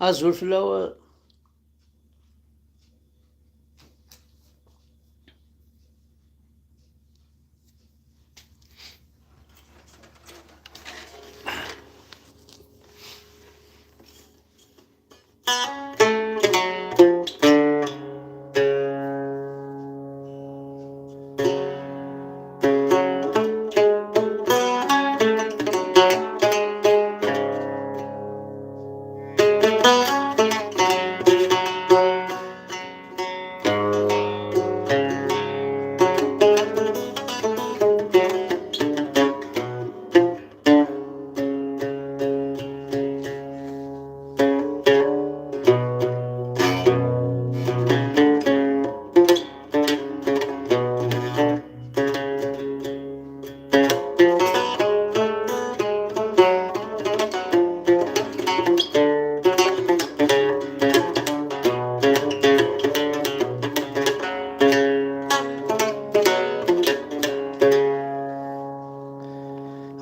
أزول في الأول.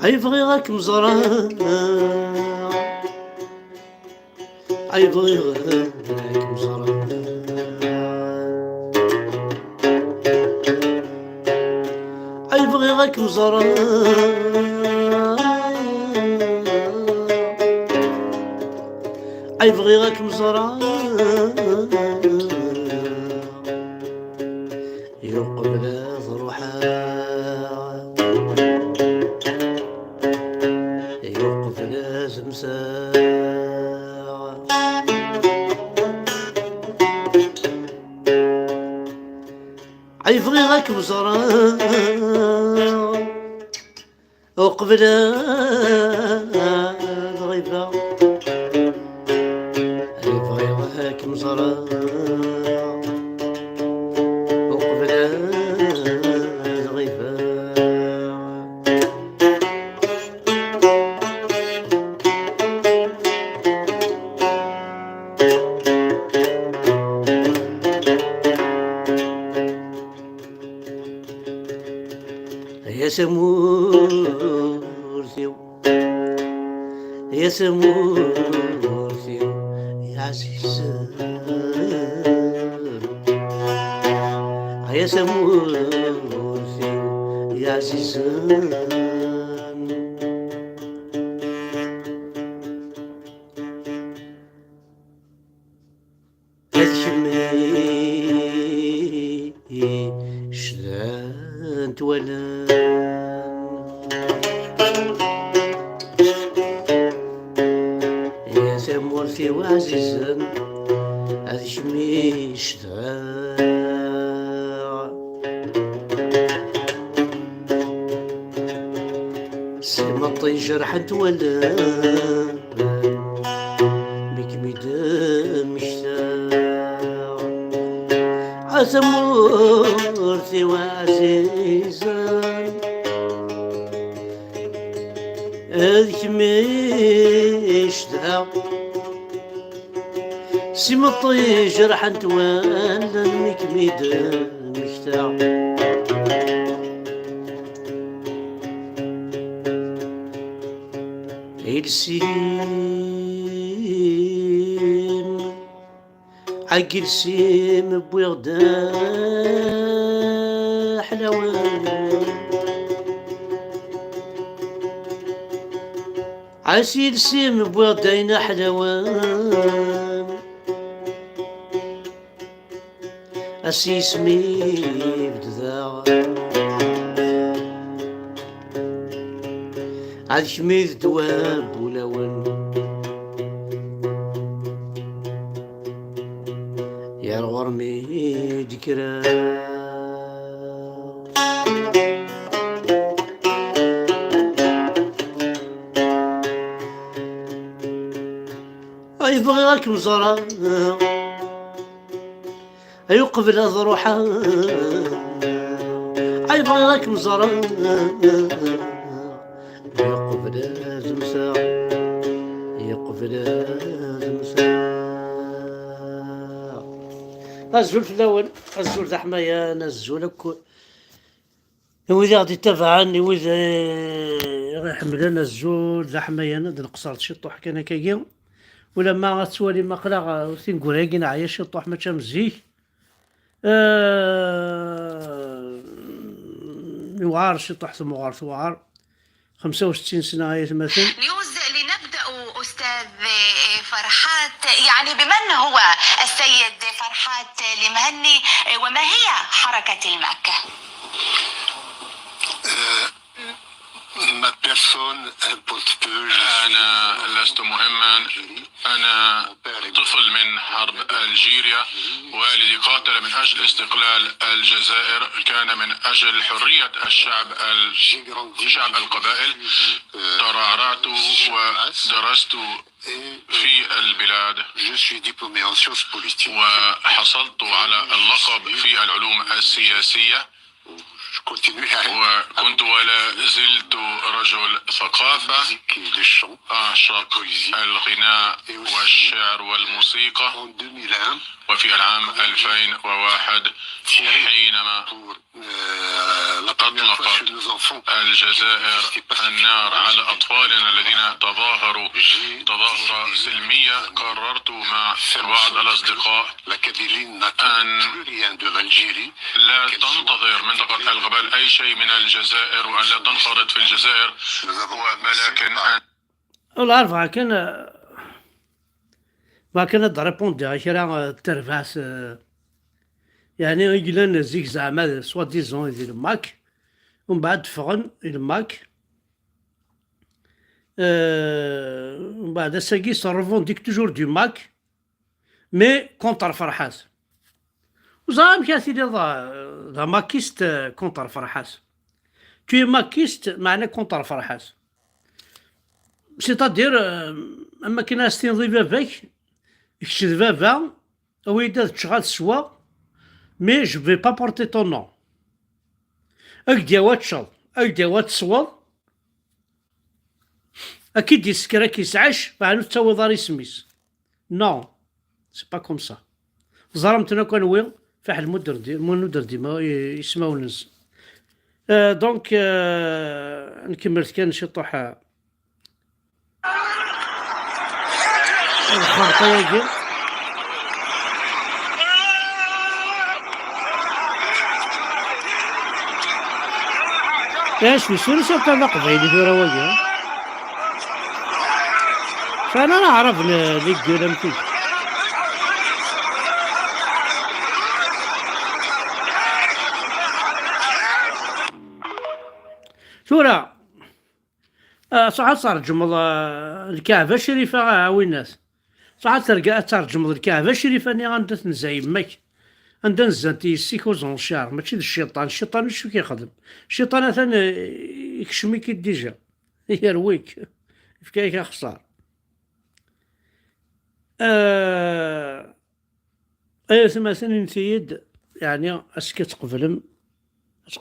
عيبغي غاك مزرعة، عيبغي غاك مزرعة، عيبغي غاك مزرعة، عيبغي غاك مزرعة، يقبل ضروحها، يقبل زمساء، عيبغي غاك مزرعة، وقبل الغيبة، عيبغي غاك مزرعة، وقبل الغيبة. يا سمورثيو، يا سمورثيو، يا عزيز، يا سمورثيو، يا عزيز، هتشمي شلان تولان، يا سمورثي وعزيزا هتشمي شلان، سمطي جرح تولان، بك ميدان مشتاق، عسمورتي وعزيزا هذيك مشتاق، سمطي جرح تولان، بك ميدان مشتاق، السيم عقل سيم بوغدا حلاوان، عسيل سيم بوغدا حلاوان، اسيسمي بدذا عاد شميذ دواب ولون، يا الغرمي دكرا يبغي غاك مزرعة، يقبل ضروحها، يبغي غاك مزرعة، يقبل زمساء، يقبل زمساء. الزول في الأول، الزول ذا حماية، الزول هكا وإذا غادي تابعني وإذا غيحملنا الزول ذا حماية، نقصر شي طوح كان هكايا، ولما غتسوالي مقلة تنقول هاكي نعيا شي طوح ما مزيك. يوعر شي طوح ثم توعر 65 سنة هي مثلا. نيوز لنبدأ أستاذ فرحات، يعني بمن هو السيد فرحات المهني وما هي حركة المكة؟ أنا لست مهما، أنا طفل من حرب ألجيريا. والدي قاتل من أجل استقلال الجزائر، كان من أجل حرية شعب القبائل. ترعرعت ودرست في البلاد وحصلت على اللقب في العلوم السياسية، وكنت ولا زلت رجل ثقافة، أعشق الغناء والشعر والموسيقى. وفي العام 2001 حينما أطلقت الجزائر النار على أطفالنا الذين تظاهروا تظاهرة سلمية، قررت مع بعض الأصدقاء أن لا تنتظر منطقة الغبال أي شيء من الجزائر، وأن لا تنخرط في الجزائر، ولكن والله عارف كان ريبوندي كرا ترفاس، يعني يقولون زيك زعما سوا ديزون يدير ماك ومن بعد فغن الماك، ومن بعد ساكي سا توجور دو ماك مي كونتر فرحاس. وزعما كاسي ذا ماكيست كونتر فرحاس. كي ماكيست معناه كونتر فرحاس، سيتادير اما كي ناس تنضي باباك يكشد بابا ويدا تشغال سوا مي جو في با بورتي طون نون، اكديا واتشال اكديا واتسوال اكيد يسكر كيسعاش فعنو تاوض راه سميس. نو سي با كوم سا. زرمتنا كان وين فاحل مدر ديما يسماو الناس. دونك نكملت كان شي طوحة الخرطة ياكي اش في سوري سوف هذا قبيلي ثورة واقع، فأنا نعرف لي قولة مفيد. ثورة صح ترجم الكعبة الشريفة عاوي الناس، صح ترجم الكعبة الشريفة اني غندت نزاي ماك عندنا نزانتي السيكوزون الشعر ماشي الشيطان. الشيطان واش كيخدم؟ الشيطان مثلا يكشميك ديجا يرويك فكايك خسار. مثلا نسيد يعني اسكي تقبل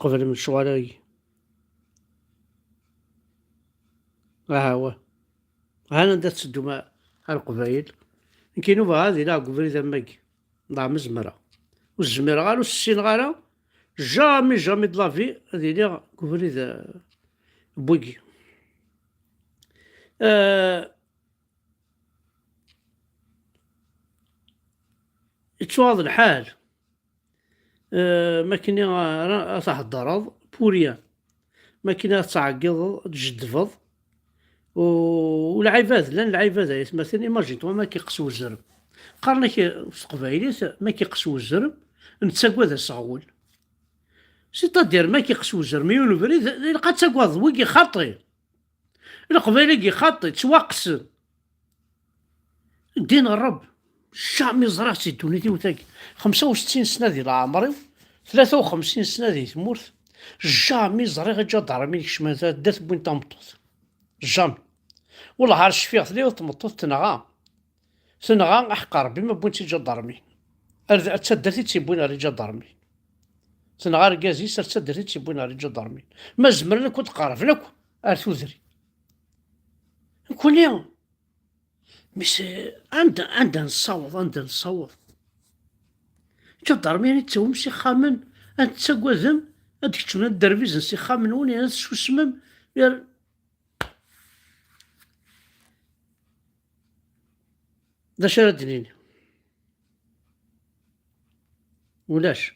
من الشغلاي. ها هو هانا دا تسدو مع القبايل كاينو هادي لا قبيل ذمك ضاع مزمرة والزميرة غالو السين غالا جامي د لافي هادي لي قبيل ذا بوكي. يتواض الحال ما كاين راح الضرب بوريان، ما كاين تعقض تجدفض والعباد لان العباد مثلا ايماجينتو ما كيقسو الزرب قارنا في قبايليت ما كيقسو الزرب نتساكوا ذا الصغول سيتادير ما كيقسو الزرب ميون فريد لقى تساكوا ويكي خاطي القبايلي كي خاطي تواقس دين الرب شامي زراسي دونيتي وتاك 65 سنة ديال عمري 53 سنة ديال تمورت جامي زريغ جا ضرمي كشمات دات بوين تمطوط جامي والله عرش فيه ثلي تمطوط تنغا أحقر بما بوين جا ضرمي تسدرتي تيبوين على جا ضرمي تنغا ركازي سر تسدرتي تيبوين على جا ضرمي ما زمرنا كنت قارف لك ارثوذري نكون يوم مش عندنا نصوض جا ضرمي توم سي خامن انت تسقوا ذم هاديك تشوف الدربيز سي خامن وني ناس شو اسمم دا شردنيني ولاش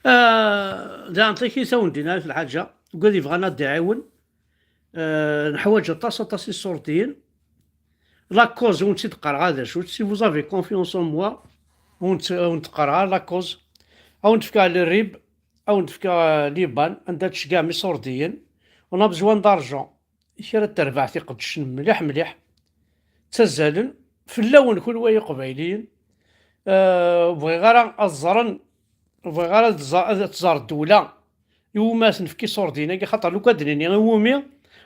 دا نعطيك ساوندينا في الحاجة وقال يبغانا داعون نحواج طاس الصورتين لا كوز وانت تقرا هذا شو سي فوزافي كونفيونس اون موا وانت تقرا لا كوز او نتفكا للريب او نتفكا ليبان عندها تشكاع مي صورديين ونا بزوان دارجون كرا تربع تيقدش مليح مليح تزالن في اللون كل واي قبايليين بغي غير الزرن بغي غير تزار الدولة يوما تنفكي صوردينا خاطر لو كادنيني يومي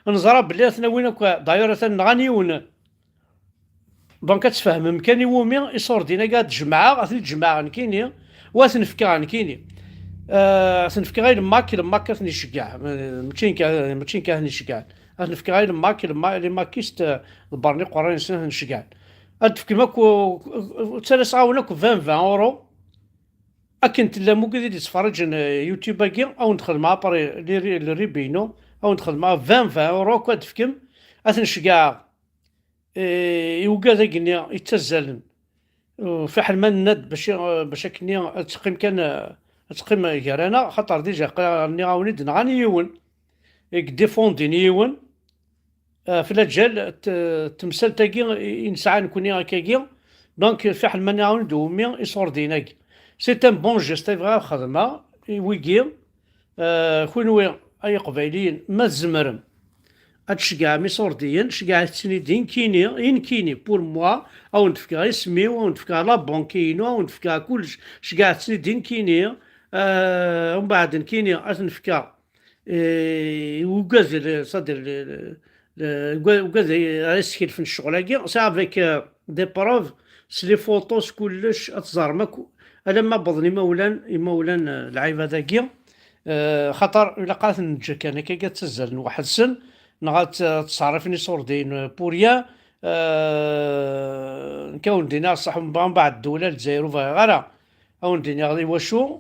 نزرى بلي اثنا وين داير غنيون دونك كتفهم مكاني وومي يصوردينا قاد جماعة غادي تجمع كيني وتنفكا كيني تنفكا غير ماك تنشكاع ماشي كاع نشكاع تنفكا غير ماك لي ماكيست البرني قراني سنه نشكاع تفكي ماكو تسعاونك 20 اورو اكنت لا مو قادر يتفرج يوتيوب كي او ندخل مع بري لي ريبينو او ندخل مع 20 اورو كتفكم اتنشكاع يوقع ذاك يتزالن في حال ما ند باش كني تقيم كان تقيم كرانا خاطر ديجا راني عاوني نغاني يون ديفونديني يون في الجال تمثال تاكي ينسعى نكوني هكاكي دونك في حال ما نعاون دومي يصور ديناك سي ان بون جيست بغا خدمه ويكي كونوا اي قبايليين ما زمرم هادشي كاع مي صورديين شكاع السنيدين كيني بور موا او نتفكا اسمي او نتفكا لا بونكينو او نتفكا كلش شكاع السنيدين كيني ومن بعد كيني نتفكا وكاز صدر وكاز ريسكيل في الشغل سا افيك دي بروف سي لي فوتوس كلش تزرمك انا ما بضني مولان العيب هذاكي خاطر الا قالت نجا كان كي تزال واحد السن نغات تصرفني صوردين بوريا نكون دينا صح من بعد الدولة الجزائر وفغيرها او ندينا غادي واشو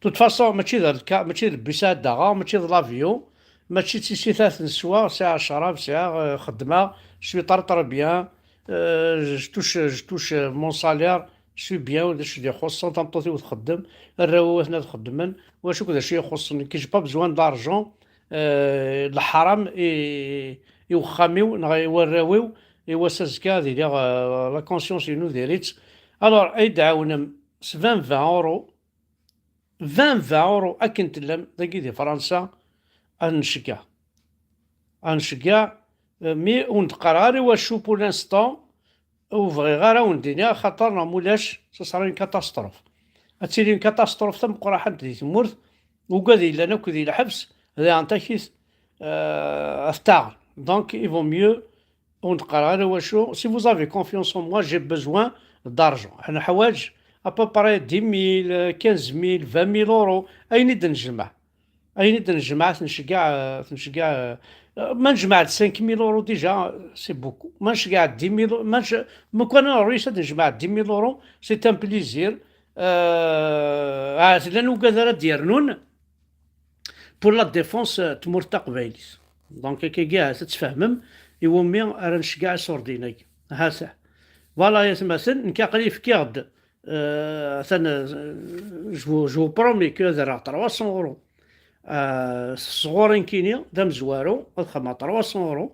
توت فاصون ماشي البيسات داغا ماشي لافيو ماشي تيسي ثلاث نسوا ساعة شراب ساعة خدمة شوي طرطر بيان جتوش مون سالير شوي بيان وداش اللي يخص تمطوطي وتخدم الراواتنا تخدمن واشو كدا شي يخصني كي با بزوان دارجون الحرام يوخاميو يوراويو يواسازكا ديال لا كونسيونس ينو ديريت الوغ اي دعاونا 20 اورو 20 اورو اكن تلم داكي دي فرنسا انشكا مي ونتقراري واشو بور لانستون وفغي غير وندينا خاطر مولاش تصرا كاتاستروف هاتيلي كاتاستروف تم قراحه دي تمورت وكادي لنا كودي الحبس هذا انتاكيس افتار دونك اي فو ميو ونتقرا انا واشو سي فوز افي كونفيونس اون موا جي بوزوان دارجون حنا حوايج ابا بري 10000 15000 20000 اورو اين نجمع تنشكاع ما نجمع 5000 اورو ديجا سي بوكو ما نشكاع 10000 ما كان نوريش نجمع 10000 اورو سي ان بليزير لانو كذا ديرنون بور لا ديفونس تمور قبايليس دونك كي كاع تتفهمم يومي راه نشكاع صورديناك ها صح فوالا يا مثلا نكاقلي في كيغد ثان جو برومي كو راه 300 اورو صغورين كينيا دام زوارو خدمه 300 اورو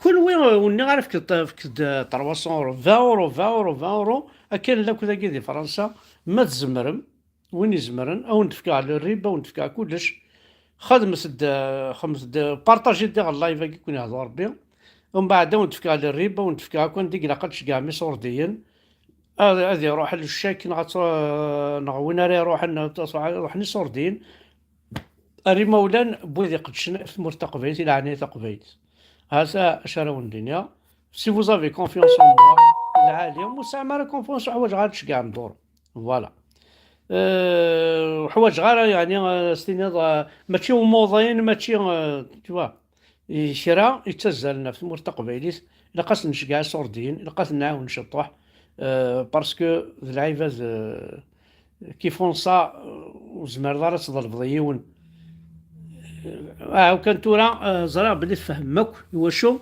كل وين وني عارف كد 300 اورو 20 اورو 20 اورو 20 اورو كاين لا كذا كي فرنسا ما تزمرم وين يزمرن او نتفكا على الربا ونتفكا كلش خدمة خمس بارطاجي ديال اللايف كي يكون يهضر بيه ومن بعد ونتفكا على الربا ونتفكا كون ديك لقاتش كاع مي صورديين هذه روح للشاك وين راه روح ني صوردين اري مولان بوذي قدشنا في مرتقبيت الى عني تقبيت هذا اشارة الدنيا سي فوز افي كونفيونس اون موا العاليه مسامره كونفيونس حوايج غادش كاع ندور فوالا حوايج غير يعني ستيني ماشي موضين ماشي توا شراء يتزالنا في مرتقبيليس الا قاس نشكاع صوردين الا قاس نعاون نشطح باسكو العيبات كيفون صا وزمر دار تصدر بضيون وكان تورا زرا بلي فهمك واشو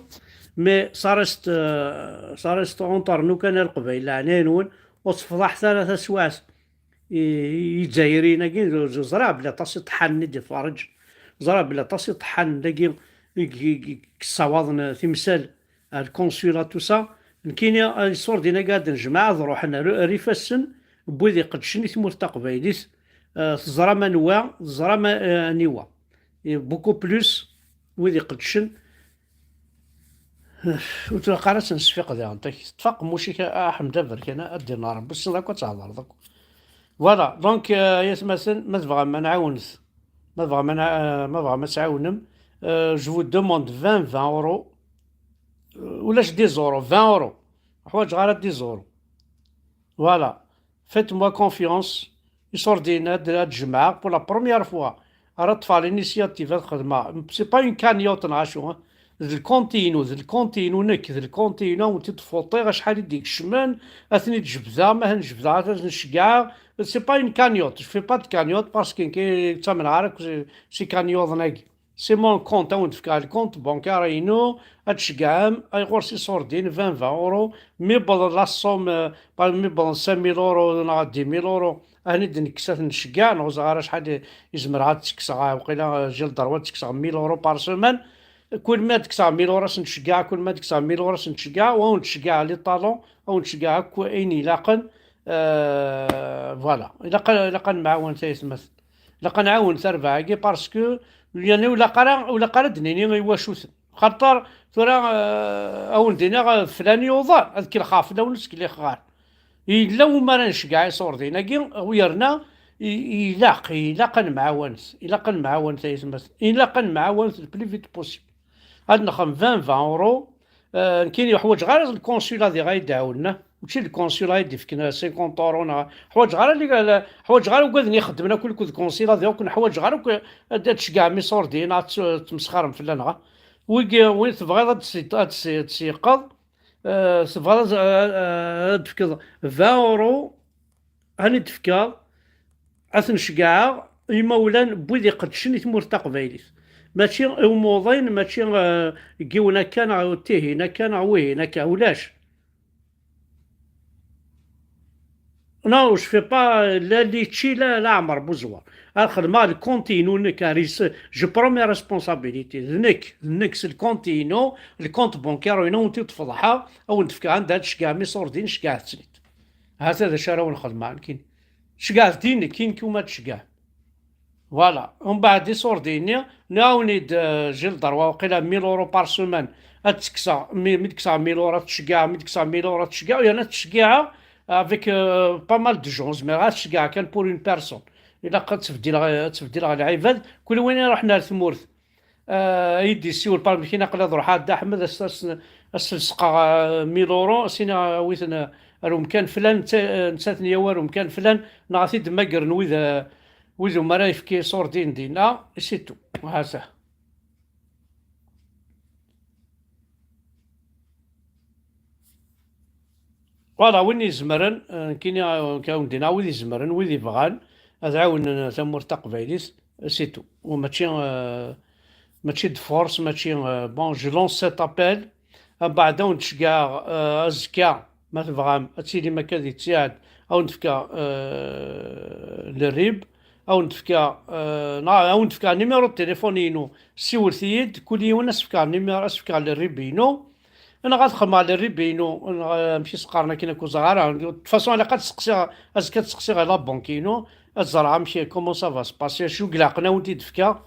مي صارست اونطر نو كان القبيل عنانون وتصفضح 3 سوايع يجزايريين كي زرا بلا طاسي طحن دي فرج، زرا بلا طاسي طحن داكي كصواضن تمثال الكونسولا توسا. كاين الصور دينا قاعد نجمع نروح ريفاسن بوذي قدشني ثمور تقبايليت تزرا ما نوا تزرا ما نوا بوكو بلوس وذي قدشن وتلقى راسي نسفيق ديال انت تفاق موشي حمد برك انا ادي نار بس راك تهضر دوك. فوالا دونك يا مثلا ما تبغى ما نعاونس، ما بغى ما تعاونم. جو فو دوموند 20 اورو ولاش 10 زورو 20 اورو حوايج غير 10 زورو. فوالا فيت موا كونفيونس يصور دينا هاد الجمعة بور لا بروميير فوا راه طفى لينيسياتيف هاد الخدمة سي با اون كانيوت نعاشو ذا الكونتينو نك ذا الكونتينو ونتي تفوطي شحال يديك الشمان اثني تجبذا ما نجبذا نشقع سي با اون كانيوت جو في با دو كانيوت باسكو كي تامن عارف سي كانيوت ناكي سي مون كونت اون تفكا الكونت بونكار ينو هادشقعام اي غورسي صوردين 20 اورو مي بل لا صوم مي بل 5000 اورو نا 10000 اورو هاني نكسات نشقع نغوز غير شحال يزمر عاد تكسا وقيلا جيل دروات تكسا 1000 اورو بار سومان. كل ما تكسا 1000 اورو نشقع كل ما تكسا 1000 اورو نشقع و نشقع لي طالون او نشقع كو اين يلاقن. فوالا الا قن معاون تيسمث الا قنعاون تربعكي باسكو يعني ولا قرا دنيني واش خاطر ثرا اون دينا فلان يوضع هذيك الخاف لو نسك اللي خار الا وما رانش كاع يصور دينا كي ويرنا يلاق نمعاونس الا معاون تيسمث الا معاون بلي فيت بوسيبل هاد نخم 20 اورو. كاين حوايج غير الكونسولا اللي غايدعونا ماشي الكونسولا يدي فينا 50 اورو حوايج غير اللي حوايج غير وقادني يخدمنا كل الكونسولا ديالك حوايج غير هادشي كاع ميصور دينا تمسخر فلان وين تبغي تسيقظ تبغى تفكر 20 اورو هاني تفكر اثنشقاع يمولان بوذي قدشني تمور تقبايليت ماشي موضين ماشي كيونا كان تيهنا كان ويهنا كان ولاش نو جو في با لا لي تشي لا عمر بوزوار الخدمه الكونتينو نك جو برومي ريسبونسابيلتي نك سي الكونتينو الكونت بونكير نو انت تفضحها او نتفكر عند هادشي كاع مي صوردين شكاع تسنيت هذا شراو الخدمه كاين شكاع دين كاين كيما تشكاع. فوالا ومن بعد يصور ديني ناونيد جيل دروا وقيلا 1000 اورو بار سومان تكسا تكسا 1000 اورو تشكاع تكسا 1000 اورو تشكاع ويانا تشكاع افيك با مال دو جونز مي غا تشكاع كان بور اون بيرسون الا قد تفدي لها العباد كل وين رحنا لثمورث يدي سيول بالمي كي نقلا روح عاد احمد السلسقه 1000 اورو سينا ويثنا روم كان فلان نساتني وروم كان فلان نعطي دمقر نويذ ويزو مرايف كي صور دينا سيتو هذا. فوالا وين يزمرن كاين دينا وين يزمرن وين يبغان هذا عاون ثمور تقبايليس سيتو ماشي دو فورس ماشي بون جو لونس سيت ابيل بعد نتشكا ازكا ما تبغى تسيدي ما كادي تساعد او نتفكا للريب او نتفكا نيميرو التليفونينو سيول ثيد كل يوم نسفكا نيميرو اسفكا للريبينو انا غادخل على الريبينو نمشي سقارنا كي نكون صغار فاصون على قد تسقسي ازكا تسقسي على بونكينو الزرعه مشي كومون سافا سباسي شو قلاقنا ونتي دفكا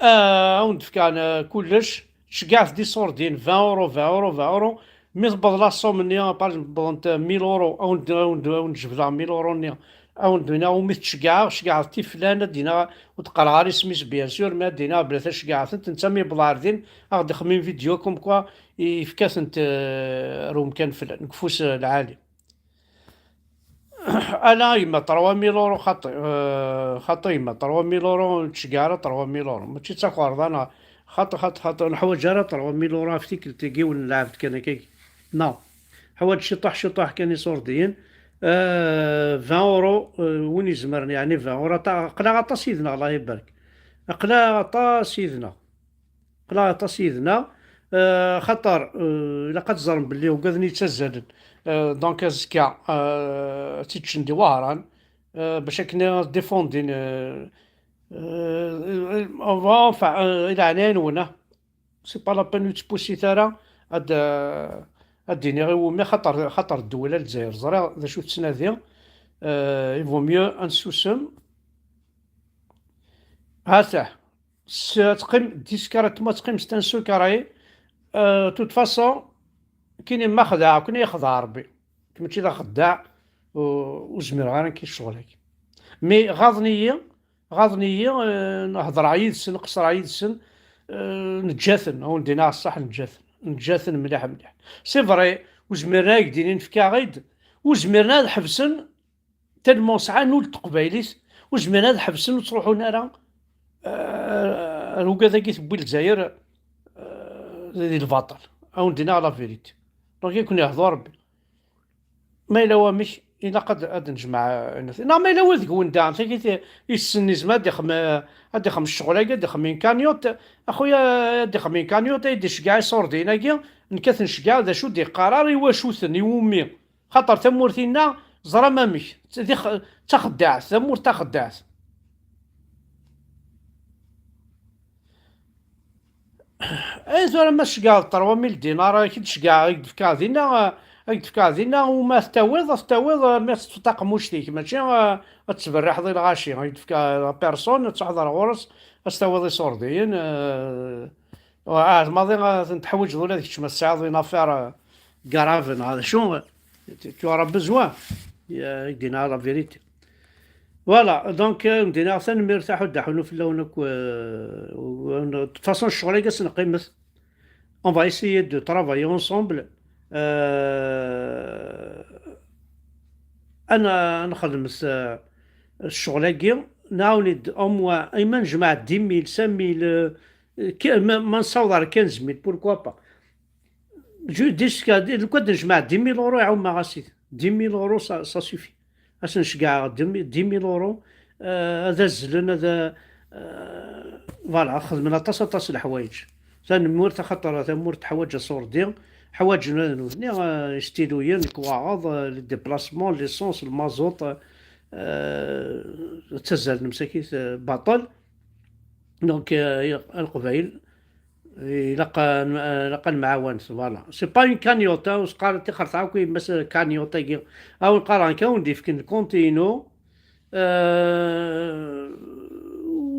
او ندفكا كلش شكاع دي صوردين 20 اورو 20 اورو 20 اورو مي تبض لا صوم نيا بلونت 1000 اورو او نجبد 1000 اورو نيا او ندينا ومي تشكاع تي فلانه دينا وتقرا غير سميس بيان سور ما دينا بلا تشكاع تنتمي بلاردين غادي خمين فيديو كوم كوا يفكاس انت روم كان فلان نكفوس العالي انا يما 3000 اورو خاطر يما 3000 اورو تشكاع 3000 اورو ماشي تاكورد انا خاطر نحوج راه 3000 اورو افتكر تيجي ونلعب كان كي نو حوايج شطح كان يصوردين 20 اورو وين يزمرني يعني 20 اورو قلا غطا سيدنا الله يبارك قلا غطا سيدنا خطر إلا قد زرن باللي وقذني تزادن دونك أزكا تيتشندي وهران باش كنا ديفوندين enfin إلى عنانونا سي با لابان تبوسي ترى هاد ديني غير ومي خطر الدولة الجزائر زرا ذا شو تسنادي يفو ميو انسوسم هاته تقيم ديسكارا تما تقيم ستانسو كراي توت فاسون كاين ما خداع كاين يخدع ربي ماشي ذا خداع وزمير غير كي شغلك مي غاضنية نهضر عيد سن نقصر عيد سن نتجاثن او ندينا الصح نتجاثن مليح مليح سي فري وزميرنا يدينين في كاغيد وزميرنا الحبسن تلمون ساعة نول تقبايليس وزميرنا الحبسن وتروحوا نارا الوكا كي تبوي الجزائر ذي الباطل او ندينا على فيريتي دونك يكون يهضر ربي ما إلا وامش إلا قد نجمع الناس ما إلا ولدك وندان تيجي يسني زعما هادي خمس الشغل هادي خمين كانيوت أخويا هادي خمين كانيوت يدي شكاع يصور ديناكي نكاث نشكاع ذا شو دي قرار يواشوثن يومي خاطر تمورتينا زرا مامش تخدعت ثمور تخدعت اي زعما ما شكاع 3000 دينار كي تشكاع يدفكا دينا وما تستاوض ما تطاق موشتيك ماشي تسبرح ذي الغاشي يدفكا بيرسون تحضر غورس استاوض يصوردين ماضي نتحوج ولا ديك تما الساعه ذي نافير كرافن هذا شو تو راه بزوان يدينا لا فيريتي فوالا دونك مدينا حتى مرتاح ودحونو في اللونك فاصون الشغل كاس نقيمت اون فا ايسيي دو ترافاي اونصومبل انا نخدم الشغلاكي نعاوني او موا ايما نجمع 10,000 5,000 ما نصاوض على 15,000 بوركوا با جو ديسكا لو كنت نجمع 10,000 اورو يعاون ما غاسي 10,000 اورو سا سوفي اش نشكاع 10,000 اورو هذا الزلن هذا فوالا خدمنا طاس الحوايج تنمور خاطر تمور حوايج صوردي حوايج نوثني ستيلويا الكواعظ لي ديبلاسمون ليسونس المازوط تزال مساكيت باطل دونك القبائل لقى المعاون فوالا سي با اون كانيوتا وسقال تخرطاو كي مثلا كانيوتا كي او نقرا كون دي في كونتينو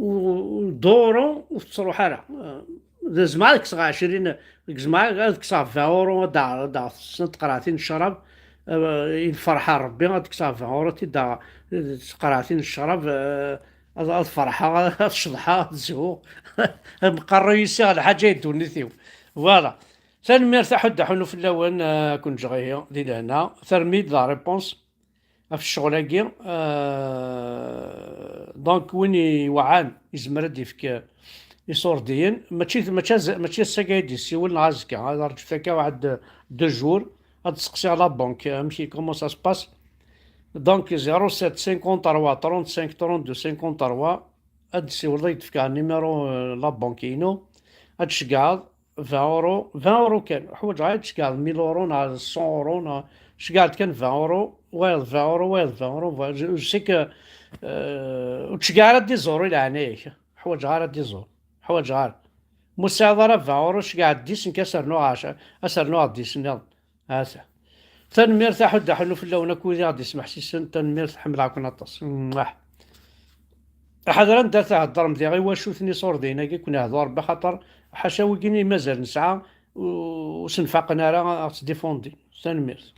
ودورو وتصروح على زعما كسا 20 زعما كسا 20 اورو دا تقراثين الشراب الفرحه ربي هذيك كسا 20 اورو تدا تقراثين الشراب الفرحه الشضحه الزهو مقريسي على حاجه يدونيثيو فوالا ثاني مرتاح دحونو في اللون كنت جغيه دي هنا ثرميد لا ريبونس في الشغلاكي دونك وين يوعان يزمر يفك يصور دين ماشي السكايدي سيول نعزكا هذا رجع فيك واحد 2 جور هاد تسقسي على بنك مشي كومون سا سباس دونك 07 53 35 32 53 هاد سيول يدفك النيميرو لا بنكينو هاد شكاع 20 اورو 20 اورو كان حوايج عاد شكاع 1000 اورو نا 100 اورو شكاع كان 20 اورو ويل 20 اورو ويل 20 اورو جو سيك وتشكاع دي زورو الى عنايك حوايج غير دي زور حوايج غير مساعدة 20 اورو شكاع ديس نكسر نوع 10 اسر نوع ديس يلا هاسا تنمير تاع دحلو في اللون كوزي غادي يسمح سيسن تنمير تحمل عاك نطس حضر انت تهضر مزيان غير واش ثني صور دينا كي كنا هضر بخاطر حاشا وكيني مازال نسعى وسنفاقنا راه تديفوندي تنمير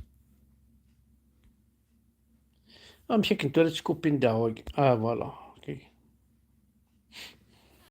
مشي كنتو تكوبين داوك فوالا